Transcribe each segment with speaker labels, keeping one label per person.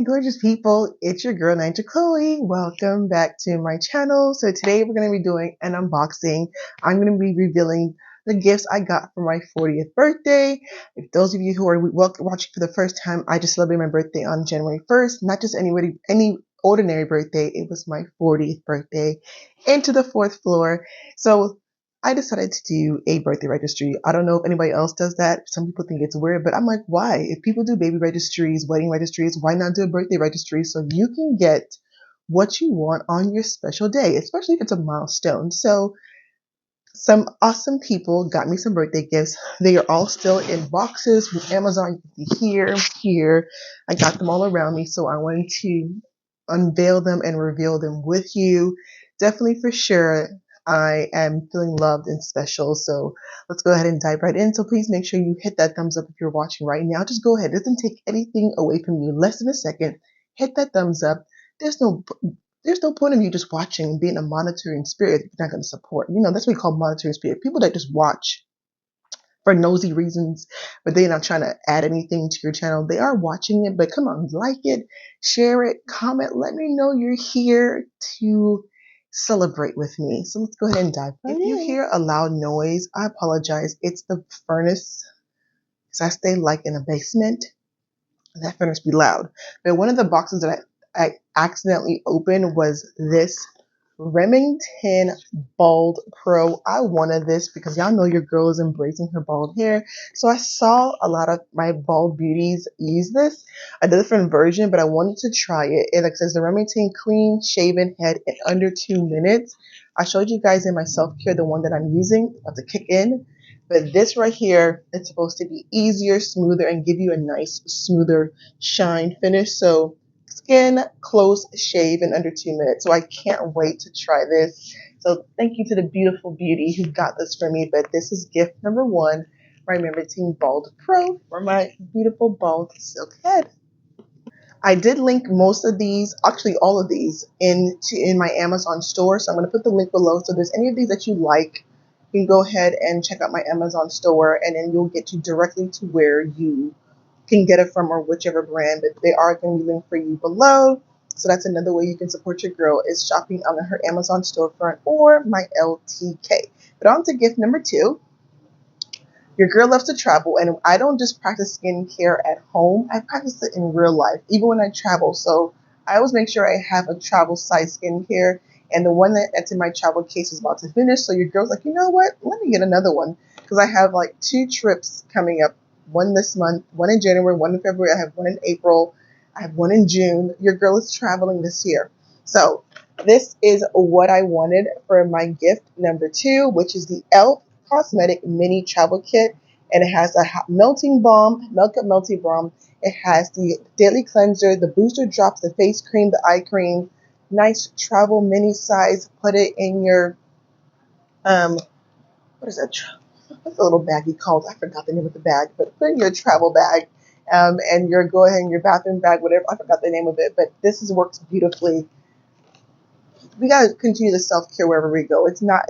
Speaker 1: gorgeous people, it's your girl Ninja Chloe. Welcome back to my channel. So today we're going to be doing an unboxing. I'm going to be revealing the gifts I got for my 40th birthday. If those of you who are watching for the first time, I just celebrated my birthday on January 1st. Not just any ordinary birthday, it was my 40th birthday into the fourth floor. So I decided to do a birthday registry. I don't know if anybody else does that. Some people think it's weird, but I'm like, why? If people do baby registries, wedding registries, why not do a birthday registry so you can get what you want on your special day, especially if it's a milestone. So some awesome people got me some birthday gifts. They are all still in boxes from Amazon. You can see here. I got them all around me, so I wanted to unveil them and reveal them with you. Definitely for sure, I am feeling loved and special. So let's go ahead and dive right in. So please make sure you hit that thumbs up if you're watching right now. Just go ahead. It doesn't take anything away from you. Less than a second. Hit that thumbs up. There's no there's no point of you just watching and being a monitoring spirit if you're not going to support. That's what we call monitoring spirit. People that just watch for nosy reasons, but they're not trying to add anything to your channel. They are watching it, but come on, like it, share it, comment, let me know you're here to celebrate with me. So let's go ahead and dive right in. If you hear a loud noise, I apologize. It's the furnace. So I stay like in a basement. That furnace be loud. But one of the boxes that I accidentally opened was this Remington Bald Pro. I wanted this because y'all know your girl is embracing her bald hair. So I saw a lot of my bald beauties use this, a different version, but I wanted to try it. It like says the Remington Clean Shaven Head in under 2 minutes. I showed you guys in my self-care the one that I'm using, about to kick in. But this right here, it's supposed to be easier, smoother, and give you a nice, smoother shine finish. So skin, close shave in under 2 minutes. So I can't wait to try this. So thank you to the beautiful beauty who got this for me. But this is gift number one, my Remington Bald Pro for my beautiful bald silk head. I did link most of these, actually all of these, in my Amazon store. So I'm going to put the link below. So if there's any of these that you like, you can go ahead and check out my Amazon store, and then you'll get you directly to where you can get it from, or whichever brand. But they are going to be linked for you below. So that's another way you can support your girl, is shopping on her Amazon storefront or my LTK. But on to gift number two. Your girl loves to travel, and I don't just practice skincare at home. I practice it in real life, even when I travel. So I always make sure I have a travel size skincare, and the one that's in my travel case is about to finish. So your girl's like, you know what? Let me get another one, because I have like 2 trips coming up. One this month, one in January, one in February. I have one in April. I have one in June. Your girl is traveling this year. So this is what I wanted for my gift number two, which is the e.l.f. Cosmetic Mini Travel Kit, and it has a melting balm, makeup melting balm. It has the daily cleanser, the booster drops, the face cream, the eye cream. Nice travel mini size. Put it in your what is that? What's the little baggie called? I forgot the name of the bag, but put in your travel bag, and your go ahead in your bathroom bag, whatever. I forgot the name of it, but works beautifully. We gotta continue the self-care wherever we go. It's not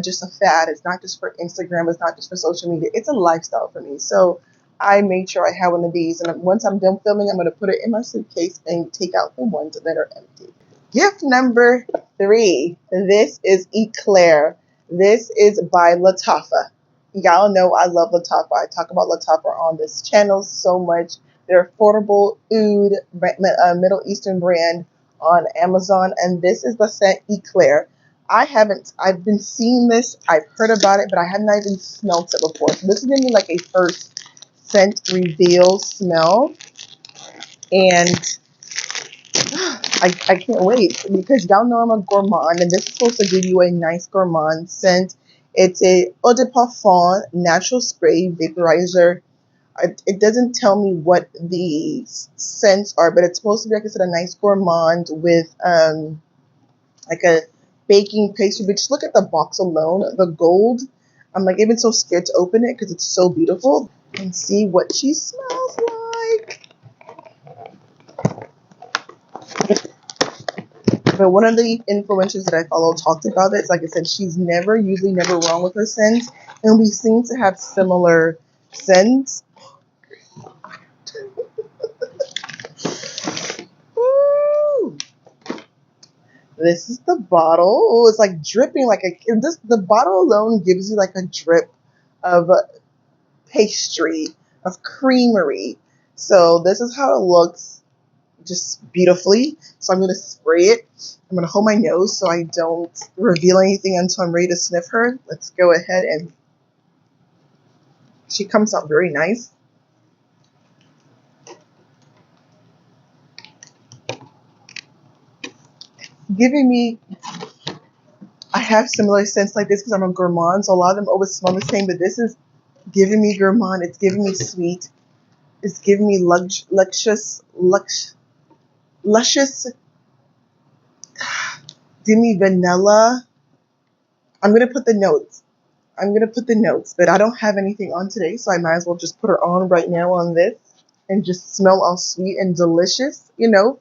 Speaker 1: just a fad. It's not just for Instagram. It's not just for social media. It's a lifestyle for me. So I made sure I have one of these, and once I'm done filming, I'm gonna put it in my suitcase and take out the ones that are empty. Gift number three. This is Eclair. This is by Latafa. Y'all know I love Latafa. I talk about Latafa on this channel so much. They're affordable oud, Middle Eastern brand on Amazon, and this is the scent Eclair. I've been seeing this, I've heard about it, but I have not even smelled it before. So this is gonna be like a first scent reveal smell, and I can't wait, because y'all know I'm a gourmand, and this is supposed to give you a nice gourmand scent. It's a eau de parfum natural spray vaporizer. It doesn't tell me what the scents are, but it's supposed to be, like I said, a nice gourmand with like a baking pastry. But just look at the box alone, the gold. I'm like even so scared to open it because it's so beautiful, and see what she smells like. But one of the influencers that I follow talked about it. Like I said, she's usually never wrong with her scents, and we seem to have similar scents. This is the bottle. Oh, it's like dripping like the bottle alone gives you like a drip of pastry, of creamery. So this is how it looks, just beautifully. So I'm going to spray it. I'm going to hold my nose so I don't reveal anything until I'm ready to sniff her. Let's go ahead, and she comes out very nice. Giving me, I have similar scents like this because I'm a gourmand, so a lot of them always smell the same, but this is giving me gourmand. It's giving me sweet. It's giving me luscious, give me vanilla. I'm going to put the notes. I'm going to put the notes, but I don't have anything on today, so I might as well just put her on right now on this and just smell all sweet and delicious,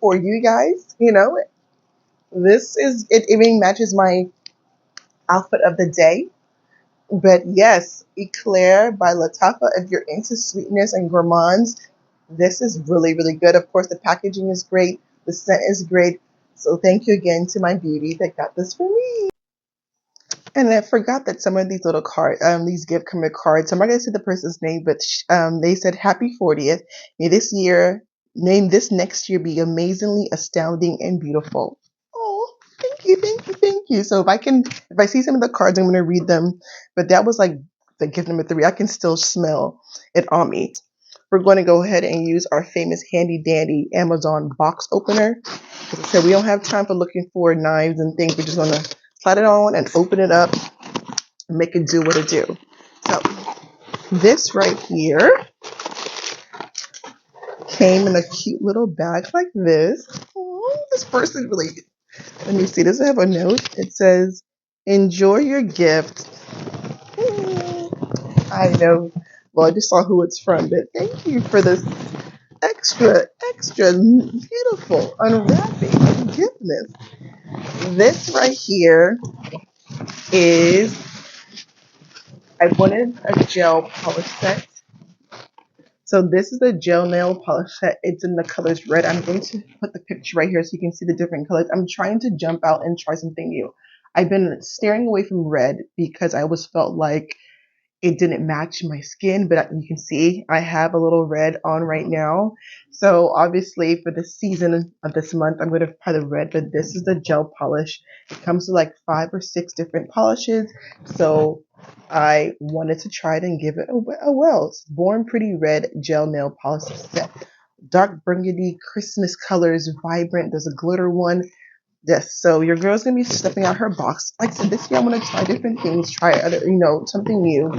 Speaker 1: for you guys. This is, it even matches my outfit of the day. But yes, Eclair by Latafa, if you're into sweetness and gourmands, this is really, really good. Of course, the packaging is great. The scent is great. So thank you again to my beauty that got this for me. And I forgot that some of these little these gift commit cards, I'm not going to say the person's name, but they said happy 40th. May this next year be amazingly astounding and beautiful. Oh, thank you, thank you, thank you. So if I see some of the cards, I'm going to read them. But that was like the gift number 3. I can still smell it on me. We're going to go ahead and use our famous handy dandy Amazon box opener. As I said, we don't have time for looking for knives and things. We're just going to slide it on and open it up and make it do what it do. So this right here came in a cute little bag like this. Oh, this person really, let me see, does it have a note? It says, enjoy your gift. I know, well, I just saw who it's from, but thank you for this extra beautiful unwrapping of goodness. This right here is, I wanted a gel polish set. So this is the gel nail polish set. It's in the colors red. I'm going to put the picture right here so you can see the different colors. I'm trying to jump out and try something new. I've been staring away from red because I always felt like it didn't match my skin, but you can see I have a little red on right now. So obviously for the season of this month, I'm going to apply the red, but this is the gel polish. It comes with like 5 or 6 different polishes. So I wanted to try it and give it a well. It's Born Pretty Red Gel Nail Polish Set. Dark burgundy, Christmas colors, vibrant. There's a glitter one. Yes, so your girl's gonna be stepping out her box. Like I said, this year I'm gonna try different things, try other, something new,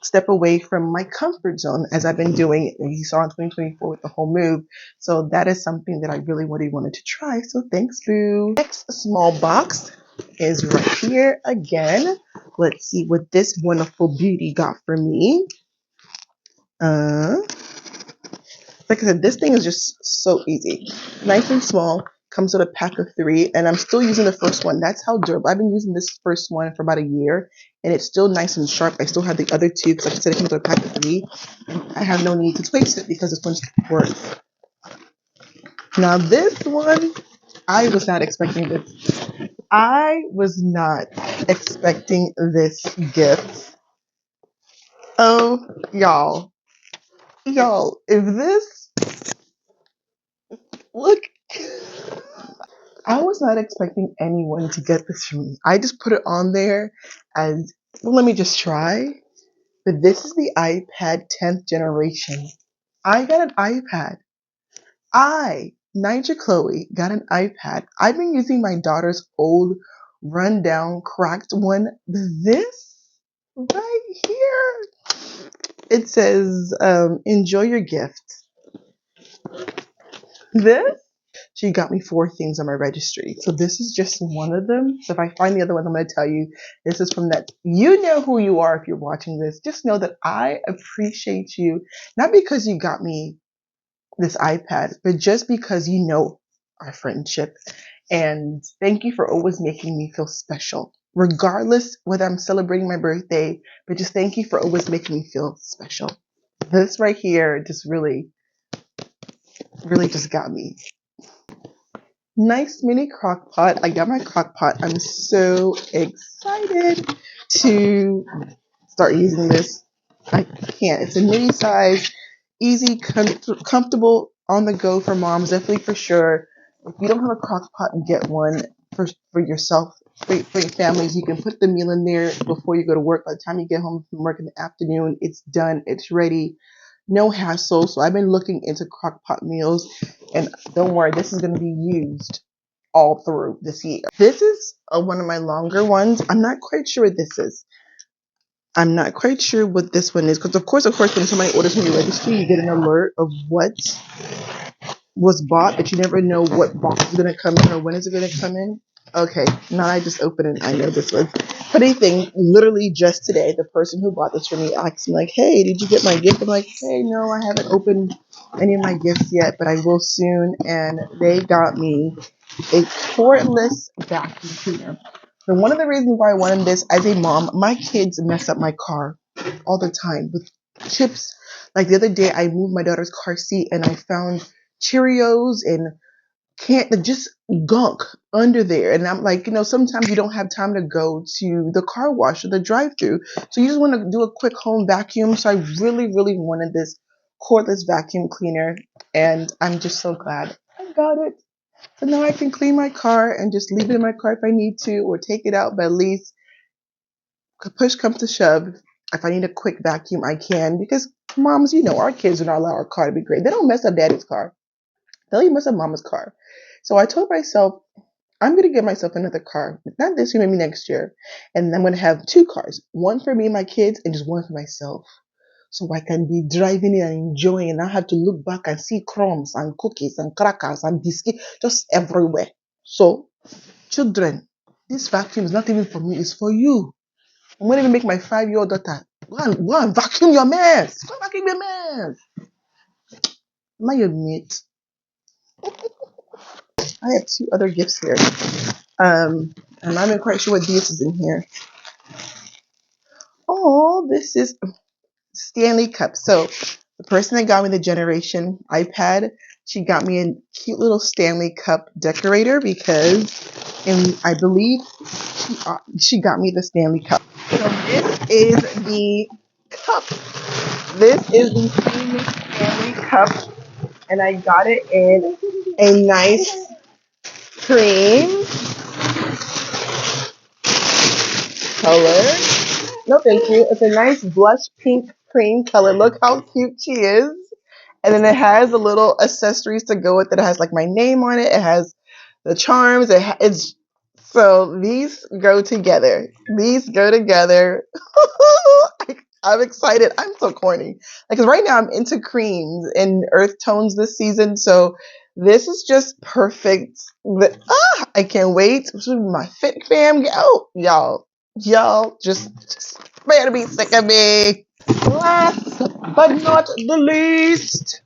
Speaker 1: step away from my comfort zone as I've been doing. You saw in 2024 with the whole move. So that is something that I really wanted to try. So thanks, boo. Next small box is right here again. Let's see what this wonderful beauty got for me. Like I said, this thing is just so easy. Nice and small. Comes with a pack of 3, and I'm still using the first one. That's how durable. I've been using this first one for about a year, and it's still nice and sharp. I still have the other 2 because, like I said, it comes with a pack of 3, and I have no need to waste it because this one works. Now this one, I was not expecting this. I was not expecting this gift. Oh, y'all, if this, look. I was not expecting anyone to get this for me. I just put it on there as, well, let me just try. But this is the iPad 10th generation. I got an iPad. Niger Chloe, got an iPad. I've been using my daughter's old, rundown, cracked one. This right here, it says, enjoy your gift. This, she got me 4 things on my registry. So this is just one of them. So if I find the other ones, I'm going to tell you. This is from that. You know who you are if you're watching this. Just know that I appreciate you, not because you got me this iPad, but just because you know our friendship. And thank you for always making me feel special, regardless whether I'm celebrating my birthday, but just thank you for always making me feel special. This right here just really, really just got me. nice mini crock pot. I got my crock pot. I'm so excited to start using this. I can't. It's a mini size, easy, comfortable, on the go for moms. Definitely for sure. If you don't have a crock pot, get one for yourself, for your families. You can put the meal in there before you go to work. By the time you get home from work in the afternoon, it's done. It's ready. No hassle. So I've been looking into crock pot meals, and don't worry, this is going to be used all through this year. This is one of my longer ones. I'm not quite sure what this is. I'm not quite sure what this one is because, of course, when somebody orders from your registry, you get an alert of what was bought, but you never know what box is going to come in or when is it going to come in. Okay, now I just open it. I know this was. Funny thing, literally just today, the person who bought this for me asked me, like, hey, did you get my gift? I'm like, hey, no, I haven't opened any of my gifts yet, but I will soon. And they got me a cordless vacuum cleaner. And one of the reasons why I wanted this as a mom, my kids mess up my car all the time with chips. Like the other day, I moved my daughter's car seat and I found Cheerios and can't just gunk under there. And I'm like, sometimes you don't have time to go to the car wash or the drive-through, so you just want to do a quick home vacuum. So I really, really wanted this cordless vacuum cleaner, and I'm just so glad I got it. So now I can clean my car and just leave it in my car if I need to, or take it out. But at least, push comes to shove, if I need a quick vacuum, I can. Because moms, our kids do not allow our car to be great. They don't mess up daddy's car. They'll even mess up mama's car. So I told myself, I'm going to get myself another car. Not this year, maybe next year. And I'm going to have two cars. One for me and my kids, and just one for myself. So I can be driving it and enjoying and not have to look back and see crumbs and cookies and crackers and biscuits just everywhere. So, children, this vacuum is not even for me, it's for you. I'm going to even make my 5-year-old daughter go and vacuum your mess. Go and vacuum your mess. Am I your mate? I have two other gifts here. And I'm not quite sure what this is in here. Oh, this is Stanley Cup. So the person that got me the Generation iPad, she got me a cute little Stanley Cup decorator because, and I believe she got me the Stanley Cup. So this is the cup. This is the famous Stanley Cup, and I got it in a nice cream color. No, thank you. It's a nice blush pink cream color. Look how cute she is. And then it has a little accessories to go with it. It has like my name on it. It has the charms. It's so these go together. These go together. I'm excited. I'm so corny. Because right now I'm into creams and earth tones this season. So this is just perfect. I can't wait. My fit fam. Oh, y'all just better be sick of me. Last but not the least,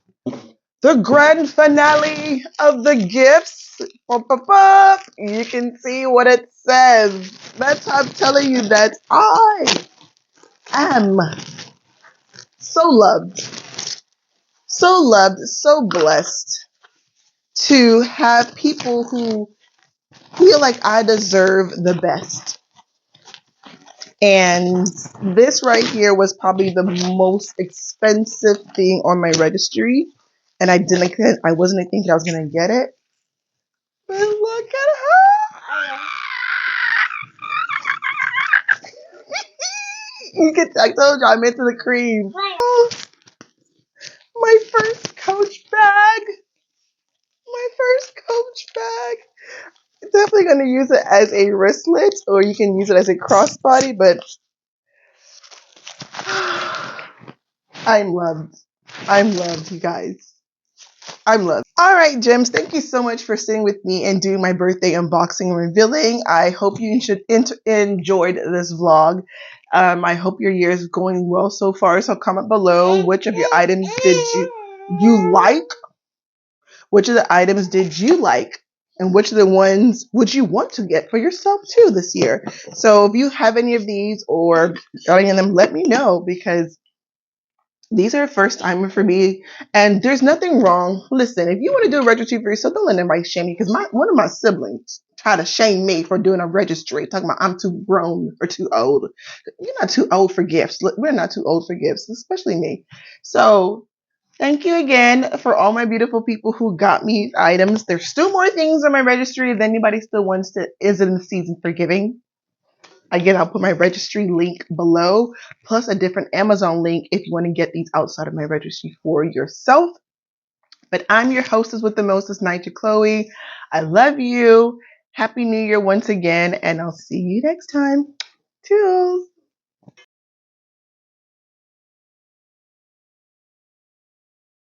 Speaker 1: the grand finale of the gifts. You can see what it says. That's how I'm telling you that I am so loved, so blessed to have people who feel like I deserve the best. And this right here was probably the most expensive thing on my registry. And I wasn't thinking I was going to get it. But look at her. I told you I'm into the cream. Oh, my first Coach bag. My first Coach bag. Definitely going to use it as a wristlet, or you can use it as a crossbody, but I'm loved. I'm loved, you guys. I'm loved. All right, Gems, thank you so much for sitting with me and doing my birthday unboxing and revealing. I hope you enjoyed this vlog. I hope your year is going well so far. So comment below which of your items did you like? Which of the items did you like? And which of the ones would you want to get for yourself too this year? So if you have any of these or any of them, let me know, because These are a first timer for me, and there's nothing wrong. Listen, if you want to do a registry for yourself, don't let anybody shame you. Because one of my siblings tried to shame me for doing a registry, talking about I'm too grown or too old. You're not too old for gifts. Look, we're not too old for gifts, especially me. So thank you again for all my beautiful people who got me these items. There's still more things on my registry if anybody still wants to is in the season for giving. Again, I'll put my registry link below, plus a different Amazon link if you want to get these outside of my registry for yourself. But I'm your hostess with the mostest, Nigel Chloe. I love you. Happy New Year once again, and I'll see you next time. Toodles.